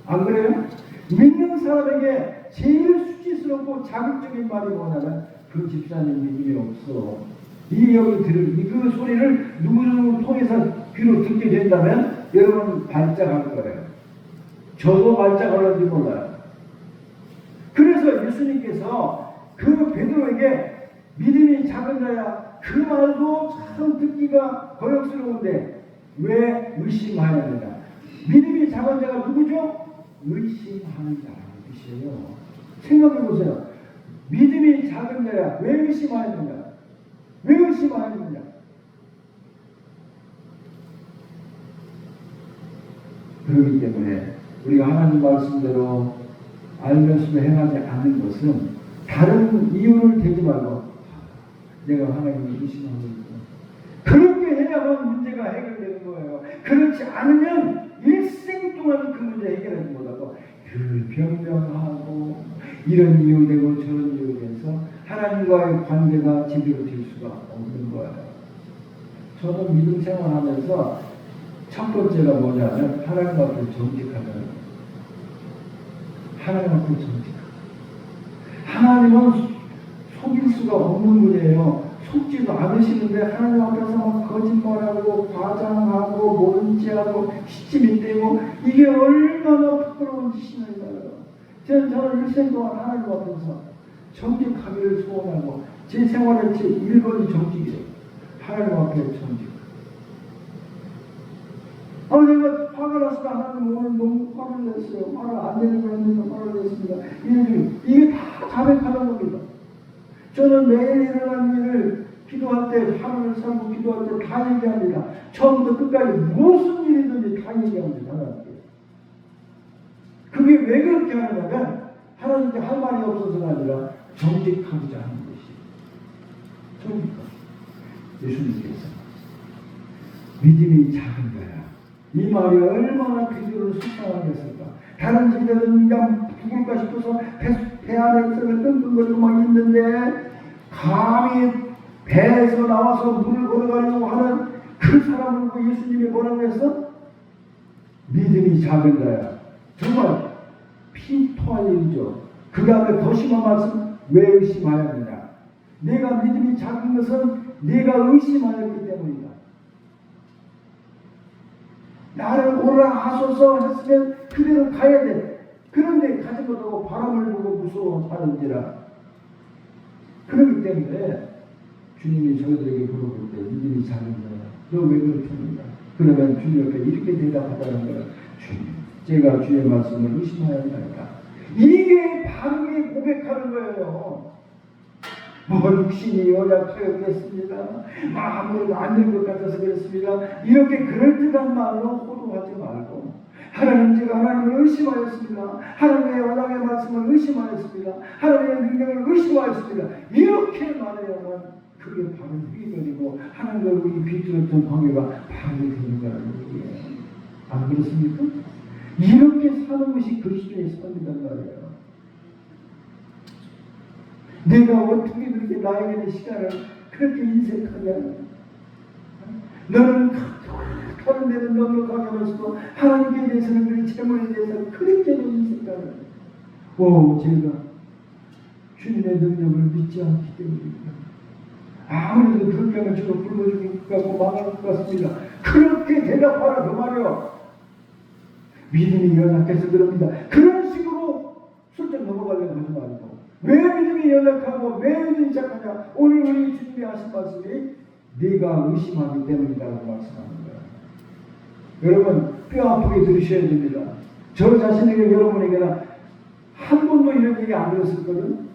A: 안 그래요? 믿는 사람에게 제일 수치스럽고 자극적인 말이 뭐냐면 그 집사님 믿음이 없어. 그 소리를 누구 통해서 귀로 듣게 된다면 여러분 발작할 거예요. 저도 발작할지 몰라요. 그래서 예수님께서 그 베드로에게 믿음이 작은 자야, 그 말도 참 듣기가 거역스러운데 왜 의심하였느냐. 믿음이 작은 자가 누구죠? 의심하는 자라는 뜻이에요. 생각해 보세요. 믿음이 작은 자야, 왜 의심하였느냐? 왜 의심하였느냐? 그렇기 때문에 우리가 하나님 말씀대로 알면서도 행하지 않는 것은 다른 이유를 대지 말고 내가 하나님을 의심하고 있구나. 그렇게 해야만 문제가 해결되는 거예요. 그렇지 않으면 일생 동안 그 문제 해결하지 못하고 변명하고 이런 이유 되고 저런 이유 돼서 하나님과의 관계가 제대로 될 수가 없는 거예요. 저는 믿음 생활하면서 첫 번째가 뭐냐면 하나님 앞에 정직하다는 거예요. 하나님 앞에 정직하다. 하나님은 속일 수가 없는 분이에요. 속지도 않으시는데 하나님 앞에서 막 거짓말하고 과장하고 모른 체하고 시침이 떼고 이게 얼마나 부끄러운 짓이냐고요. 저는 일생 동안 하나님 앞에서 정직하기를 소원하고 제 생활의 제 1번이 정직이에요. 하나님 앞에 정직. 내가 화가 났으면 하나님 오늘 너무 화를 냈어요. 화를 안 내는 거 했는데 화를 냈습니다. 이게 다 자백하는 겁니다. 저는 매일 일어난 일을 기도할 때, 하루를 살고 기도할 때 다 얘기합니다. 처음부터 끝까지 무슨 일이든지 다 얘기합니다. 하나님께. 그게 왜 그렇게 하느냐면 하나님께 할 말이 없어서가 아니라 정직하고자 하는 것이에요. 정직하고. 예수님께서 믿음이 작은 거야. 이 말이 얼마나 비교를 속상하게 했을까. 다른 집들은 그냥 죽을까 싶어서 배 안에 있어서 끙끙거리고 막 있는데 감히 배에서 나와서 물을 걸어가려고 하는 그 사람을 보고 예수님이 뭐라고 했어? 믿음이 작은 자야. 정말 피토할 일이죠. 그 다음에 더 심한 말씀, 왜 의심하였느냐. 내가 믿음이 작은 것은 내가 의심하였기 때문이다. 나를 오라 하소서 했으면 그대로 가야 돼. 그런데 가지 못하고 바람을 보고 무서워 하는지라. 그렇기 때문에 주님이 저희들에게 물어볼 때 믿음이 작은 거야. 너 왜 그렇습니까? 그러면 주님 옆에 이렇게 대답하다는 거야. 주님, 제가 주의 말씀을 의심하였나이다. 이게 바르게 고백하는 거예요. 육신이 연약하였겠습니다. 마음으로 안 될 것 같아서 그렇습니다. 이렇게 그럴듯한 말로 호도하지 말고 하나님, 제가 하나님을 의심하였습니다. 하나님의 언약의 말씀을 의심하였습니다. 하나님의 능력을 의심하였습니다. 이렇게 말해야만 그게 바로 회개이고 하나님과 우리 비틀었던 관계가 바로 되는 거라는 얘기예요. 안 그렇습니까? 이렇게 사는 것이 그리스도의 삶이란 말이에요. 내가 어떻게 그렇게 나에게 는 시간을 그렇게 인색하냐. 너는 다른 데는 넉넉하게 하면서도 하나님께 대해서는 그리 재물에 대해서 그렇게 인색하냐. 제가 주님의 능력을 믿지 않기 때문입니다. 아무래도 그렇게 하면 저도 굶어 죽을 것 같고 망할 것 같습니다. 그렇게 대답하라 그 말이요. 믿음이 연약해서 그럽니다. 그런 식으로 슬쩍 넘어가려고 하지 말고 왜 믿음이 연약하고 왜 믿음이 착하냐. 오늘 우리 주님이 하신 말씀이 네가 의심하기 때문이라고 말씀하는 거예요. 여러분 뼈 아프게 들으셔야 됩니다. 저 자신에게 여러분에게는 한 번도 이런 얘기 안 들었을거든.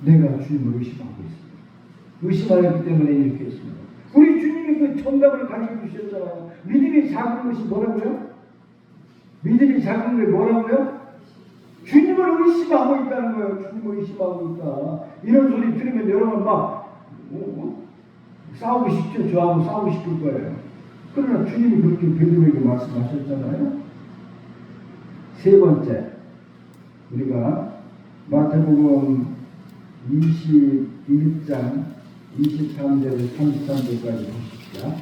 A: 내가 주님을 의심하고 있습니다. 의심하였기 때문에 이렇게 했습니다. 우리 주님이 그 정답을 가르쳐 주셨잖아요. 믿음이 작은 것이 뭐라고요? 믿음이 작은 게 뭐라고요? 주님을 의심하고 있다는 거예요. 주님을 의심하고 있다. 이런 소리 들으면 여러분 막 싸우고 싶죠. 저하고 싸우고 싶을 거예요. 그러나 주님이 그렇게 베드로에게 말씀하셨잖아요. 세 번째, 우리가 마태복음 21장 23절에서 33절까지 보십시다.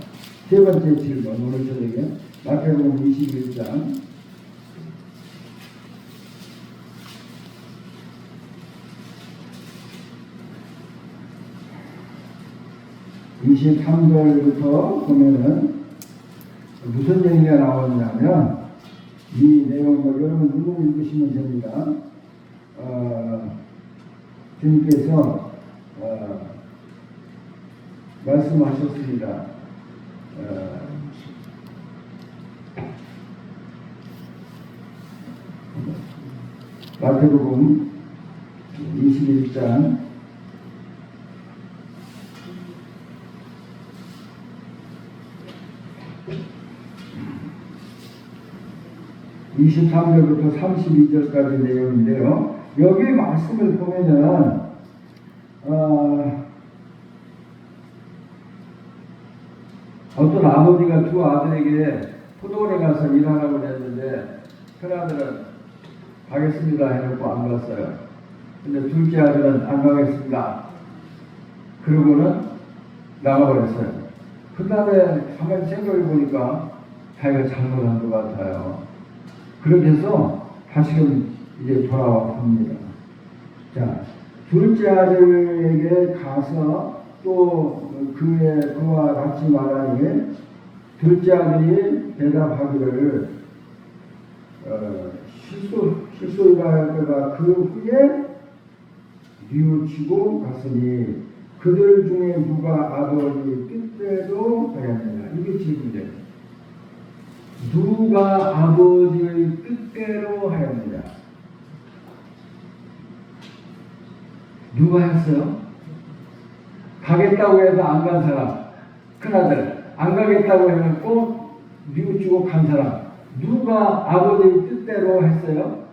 A: 세 번째 질문, 오늘 저녁에 마태복음 21장 23 23절부터 보면은 무슨 얘기가 나오냐면 이 내용을 여러분 눈으로 읽으시면 됩니다. 주님께서 말씀하셨습니다. 마태복음 21장 23절부터 32절까지 내용인데요. 여기 말씀을 보면은 어떤 아버지가 두 아들에게 포도원에 가서 일하라고 했는데 큰아들은 가겠습니다 해놓고 안 갔어요. 근데 둘째 아들은 안 가겠습니다. 그러고는 나가버렸어요. 그 다음에 가만히 생각해 보니까 자기가 잘못한 것 같아요. 그렇게 해서 다시금 이제 돌아와 봅니다. 자, 둘째 아들에게 가서 또 그와 같이 말하니 둘째 아들이 대답하기를 실소이가 그 후에 뉘우치고 갔으니 그들 중에 누가 아버지 뜻대로 하였느냐. 이게 질문이에요. 누가 아버지의 뜻대로 하였느냐. 누가 했어요? 가겠다고 해서 안 간 사람, 큰아들 안 가겠다고 해놓고 뉘우치고 간 사람, 누가 아버지의 뜻대로 했어요?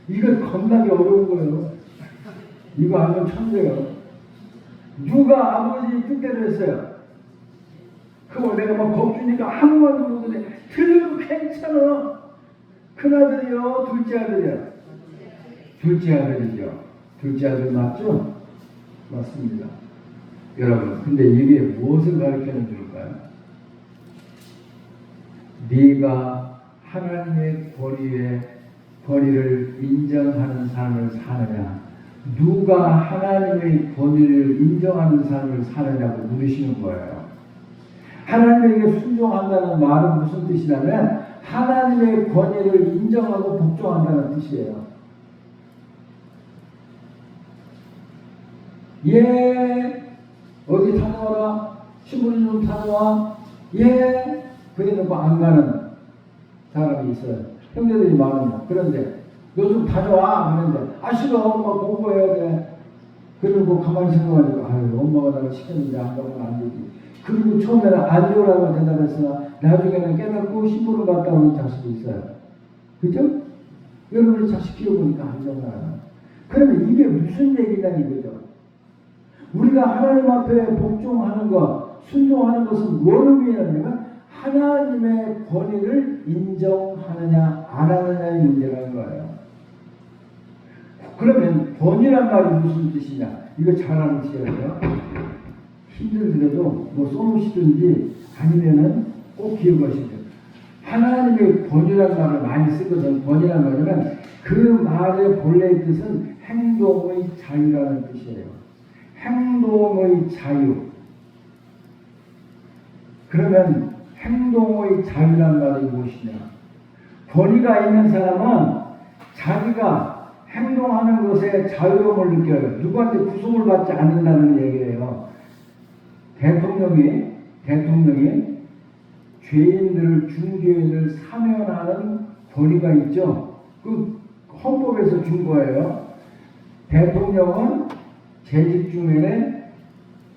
A: 이건 겁나게 어려운 거예요. 이거 하면 천재예요. 누가 아버지의 뜻대로 했어요? 그거 내가 막 겁주니까 한 번도 모르는데 틀려도 괜찮아. 큰아들이요, 둘째 아들이요? 둘째 아들이죠. 둘째 아들 맞죠? 맞습니다. 여러분, 근데 이게 무엇을 가르치는 줄까요? 네가 하나님의 권위를 인정하는 삶을 사느냐, 누가 하나님의 권위를 인정하는 삶을 사느냐고 물으시는 거예요. 하나님에게 순종한다는 말은 무슨 뜻이냐면 하나님의 권위를 인정하고 복종한다는 뜻이에요. 예, 어디 다녀와라, 신부님 좀 다녀와, 예, 그래놓고 안 가는 사람이 있어요. 형제들이 많아요. 그런데 너 좀 다녀와 그런데 싫어, 엄마 공부해야 돼. 그리고 가만히 생각하니까 아유, 엄마가 나를 시켰는데 안 가면 안 되지. 그리고 처음에는 아니오라고 대답했으나 나중에는 깨닫고 신부를 갔다 오는 자식도 있어요. 그죠? 여러분이 자식 키워보니까 알잖아요. 그러면 이게 무슨 얘기냐 이거죠. 우리가 하나님 앞에 복종하는 것, 순종하는 것은 뭐를 의미하냐면 하나님의 권위를 인정하느냐 안 하느냐의 문제라는 거예요. 그러면 권위란 말이 무슨 뜻이냐? 이거 잘 아셔야 돼요. 힘들더라도 뭐 써놓으시든지 아니면은 꼭 기억하시면 돼요. 하나님의 권위란 말을 많이 쓰거든. 권위란 말은 그 말의 본래의 뜻은 행동의 자유라는 뜻이에요. 행동의 자유. 그러면 행동의 자유란 말이 무엇이냐? 권위가 있는 사람은 자기가 행동하는 것에 자유로움을 느껴요. 누구한테 구속을 받지 않는다는 얘기예요. 대통령이 죄인들을, 중죄인을 사면하는 권위가 있죠. 그 헌법에서 준 거예요. 대통령은 재직 중에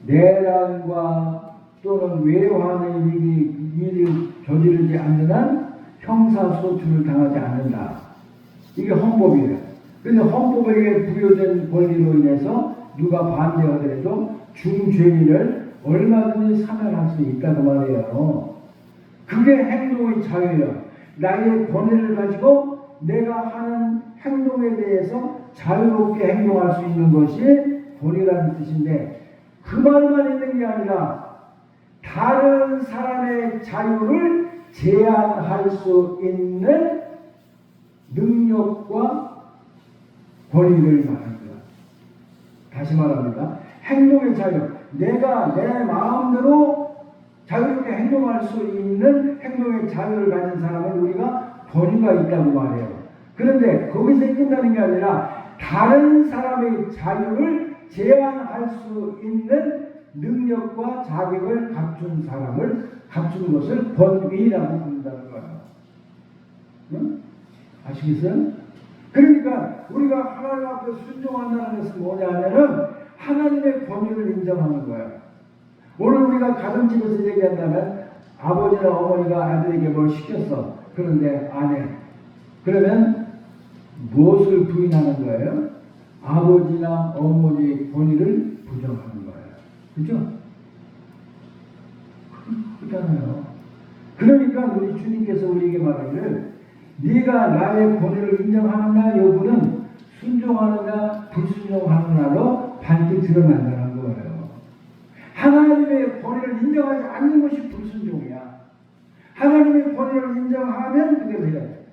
A: 내란과 또는 외환의 일을 저지르지 않는 한 형사소출을 당하지 않는다. 이게 헌법이에요. 그래서 헌법에 부여된 권리로 인해서 누가 반대하더라도 중죄인을 얼마든지 사면할 수 있다고 말이에요. 그게 행동의 자유예요. 나의 권위를 가지고 내가 하는 행동에 대해서 자유롭게 행동할 수 있는 것이 권위라는 뜻인데 그 말만 있는 게 아니라 다른 사람의 자유를 제한할 수 있는 능력과 권위를 말합니다. 다시 말합니다. 행동의 자유.
B: 내가 내 마음대로 자유롭게 행동할 수 있는 행동의 자유를 가진 사람은 우리가 권위가 있다고 말해요. 그런데 거기서 끝나는 게 아니라 다른 사람의 자유를 제한할 수 있는 능력과 자격을 갖춘 사람을 갖춘 것을 권위라고 부른다는 거예요. 응? 아시겠어요? 그러니까 우리가 하나님 앞에 순종한다는 것은 뭐냐면은 하나님의 권위를 인정하는 거예요. 오늘 우리가 가정집에서 얘기한다면 아버지나 어머니가 아들에게 뭘 시켰어. 그런데 안 해. 그러면 무엇을 부인하는 거예요? 아버지나 어머니의 권위를 부정하는 거예요. 그죠? 그렇잖아요. 그러니까 우리 주님께서 우리에게 말하기를 네가 나의 권위를 인정하느냐 여부는 순종하느냐 불순종하느냐로 밝게 드러난다는 거예요. 하나님의 권위를 인정하지 않는 것이 불순종이야. 하나님의 권위를 인정하면 그게 돼야 돼.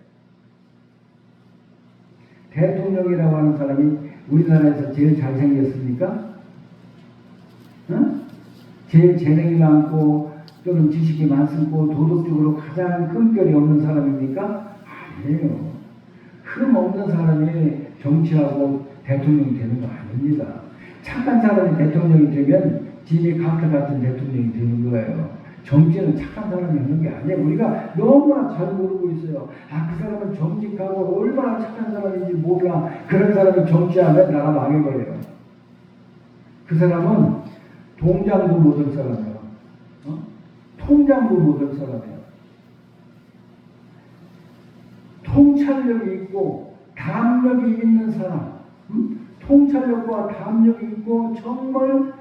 B: 대통령이라고 하는 사람이 우리나라에서 제일 잘생겼습니까? 응? 제일 재능이 많고 또는 지식이 많고 도덕적으로 가장 흠결이 없는 사람입니까? 아니에요. 흠 없는 사람이 정치하고 대통령이 되는 거 아닙니다. 착한 사람이 대통령이 되면 지미 카트 같은 대통령이 되는 거예요. 정치는 착한 사람이 하는 게 아니에요. 우리가 너무나 잘 모르고 있어요. 아, 그 사람은 정직하고 얼마나 착한 사람인지 몰라. 그런 사람이 정치하면 나라 망해버려요. 그 사람은 동장도 못할 사람이에요. 통장도 못할 사람이에요. 통찰력이 있고 담력이 있는 사람, 통찰력과 담력이 있고 정말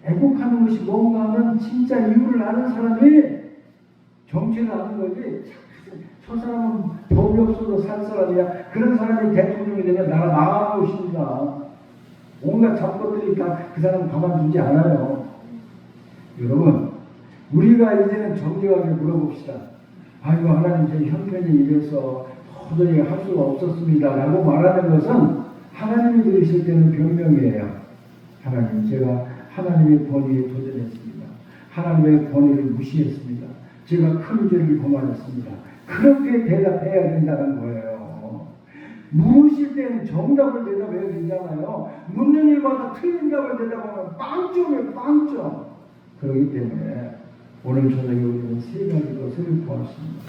B: 애국하는 것이 뭔가 하면 진짜 이유를 아는 사람이 정치를 하는 거지. 저 사람은 법이 없어도 살 사람이야. 그런 사람이 대통령이 되면 나라 망하는 것입니다. 온갖 잡것들이 다 그 사람 가만두지 않아요. 여러분, 우리가 이제는 정직하게 물어봅시다. 아이고, 하나님 제 형편이 이래서 도저히 할 수가 없었습니다 라고 말하는 것은 하나님이 들으실 때는 변명이에요. 하나님, 제가 하나님의 권위에 도전했습니다. 하나님의 권위를 무시했습니다. 제가 큰 죄를 범하였습니다. 그렇게 대답해야 된다는 거예요. 물으실 때는 정답을 대답해야 되잖아요. 묻는 일마다 틀린 답을 대답하면 빵점이에요, 빵점. 그렇기 때문에 오늘 저녁에 우리는 세 가지 것을 보았습니다.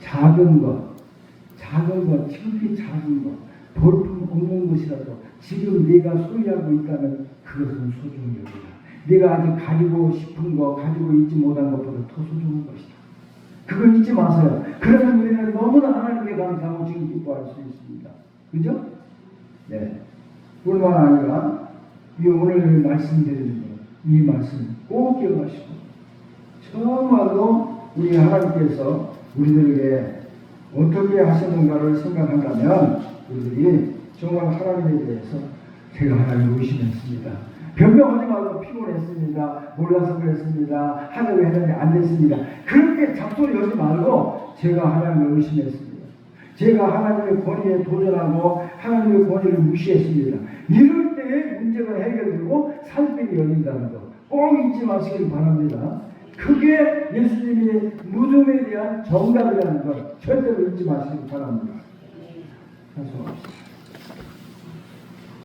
B: 작은 것, 지극히 작은 것, 볼품 없는 것이라도 지금 네가 소유하고 있다면 그것은 소중히 여기라. 네가 아직 가지고 싶은 거, 가지고 있지 못한 것보다 더 소중한 것이다. 그걸 잊지 마세요. 그러면 우리는 너무나 하나님께 감사하고 지금 기뻐할 수 있습니다. 그죠? 네. 뿐만 아니라 이 오늘 말씀드리는 것, 이 말씀 꼭 기억하시고 정말로 우리 하나님께서 우리들에게 어떻게 하시는가를 생각한다면 우리들이 정말 하나님에 대해서 제가 하나님을 의심했습니다. 변명하지 말고 피곤했습니다. 몰라서 그랬습니다. 하려고 했는데 안 됐습니다. 그렇게 잡소리 하지 말고 제가 하나님을 의심했습니다. 제가 하나님의 권위에 도전하고 하나님의 권위를 무시했습니다. 이럴 때에 문제가 해결되고 살길이 열린다는 것 꼭 잊지 마시길 바랍니다. 그게 예수님의 무덤에 대한 정답이라는 것 절대로 잊지 마시길 바랍니다. 감사합니다.